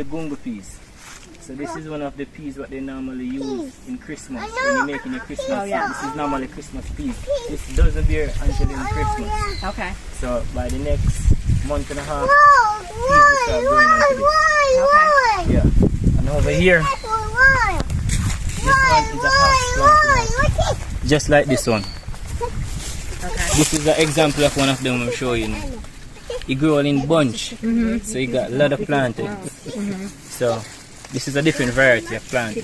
gungo peas. So this is one of the peas what they normally use in Christmas when you're making your Christmas. Oh, yeah. This is normally Christmas peas. This doesn't bear until in Christmas. Okay. So by the next month and a half, peas will start growing onto this. Okay. Yeah. And over here, this one is a horse plant. Just like this one. Okay. This is an example of one of them I'm showing you. It grow in bunch, so you got a lot of plantings. So this is a different variety of planting.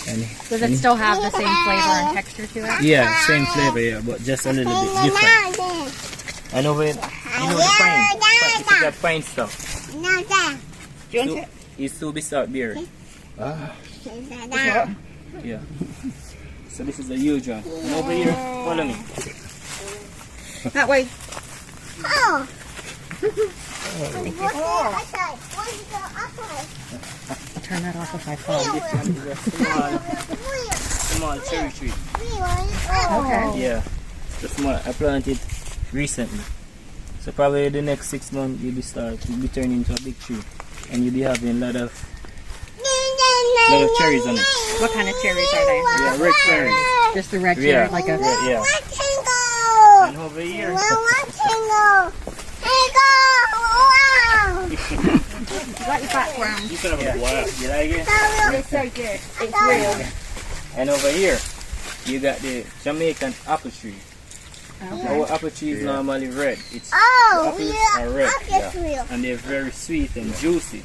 And Does it still have the same flavor and texture to it? yeah, same flavor, yeah, but just a little bit different. And over here, you know the pine. This is a pine stuff. Do you want it? It's to be start bearing. Yeah. So this is a huge one. And over here, follow me. That way. Turn that off if I fall. This one is a small cherry tree. Okay. Yeah, the small. I planted recently. So probably the next 6 months you'll be turning into a big tree, and you'll be having a lot of cherries on it. What kind of cherries are they? Yeah, red cherries. Just the red cherry, Yeah, like a. yeah. And over here, You got your background. you can have a wow. You like it? It's so good. It's real. And over here, you got the Jamaican apple tree. Our apple tree is normally red. It's the apples are red, and they're very sweet and juicy.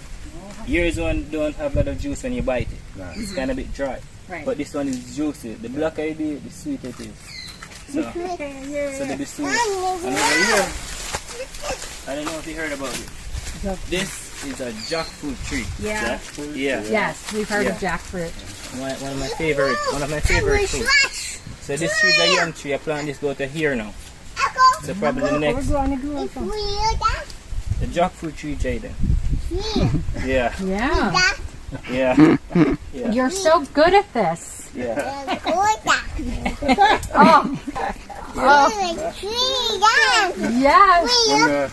Yours one don't have a lot of juice when you bite it. It's kind of a bit dry. Right. But this one is juicy. The blacker it is, the sweeter it is. So they'll be sweet. And over here, I don't know if you heard about it. This is a jackfruit tree. Yeah. Yeah. Yes, we've heard of Yeah. jackfruit. One of my favorite fruits. So this tree is a young tree. I plant this go to here now. So probably the next. The jackfruit tree, Jaden. Yeah. Yeah. Yeah. Yeah. You're so good at this. Yeah. Oh. Yes.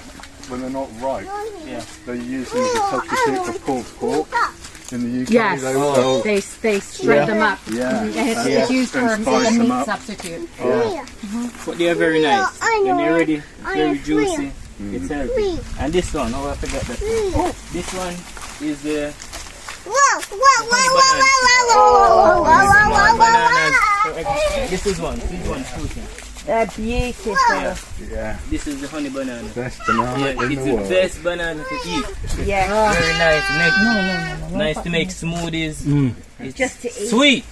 When they're not ripe, Yeah. they use them as a substitute for pulled pork. In the UK, Yes. they'll They shred them up. yeah, And it's Yeah. used for And a spice them meat up. substitute. But they are very nice. When they're ready, very juicy. It's healthy. And this one, oh I forgot that one. This one is the bananas. This is one fruiting. They're beautiful. Yeah. yeah, This is the honey banana. best banana Yeah, in it's the the world. best banana to eat. Yeah. Very nice. Nice to make smoothies. It's Just to eat. sweet.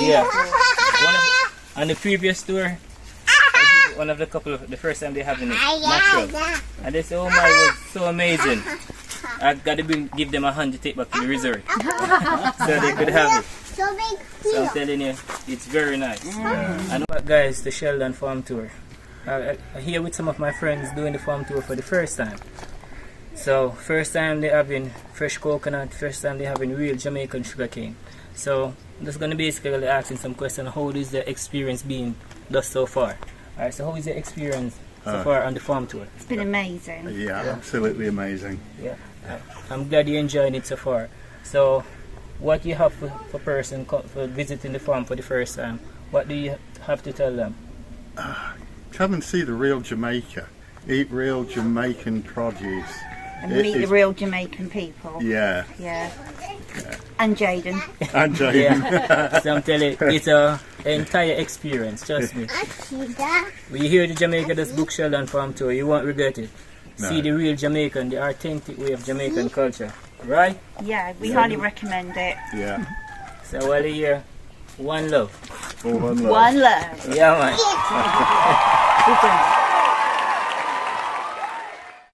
Yeah. On the previous tour, one of the couple, the first time they having it natural, and they say, "Oh my, it was so amazing." I gotta give them a hand to take back to the resort, so they could have it. So I'm telling you, it's very nice. And what guys, the Sheldon farm tour. I'm here with some of my friends doing the farm tour for the first time. So first time they having fresh coconut, first time they having real Jamaican sugarcane. So I'm just gonna basically asking some questions. How is the experience been thus so far? Alright, so how is the experience so far on the farm tour? It's been amazing. Yeah, absolutely amazing. Yeah, I'm glad you're enjoying it so far. So, what you have for person for visiting the farm for the first time? What do you have to tell them? Come and see the real Jamaica. Eat real Jamaican produce. And It meet the is- real Jamaican people. Yeah, Yeah. And Jaden. and Jaden. Yeah, so I'm telling you, it's a entire experience. Trust me. When you hear the Jamaica Does Book Sheldon Farm Tour, you won't regret it. No. See the real Jamaican, the authentic way of Jamaican culture, right? Yeah, we highly recommend it. Yeah. So while you're here, one love. All one love. One love. Yeah, man. Good job.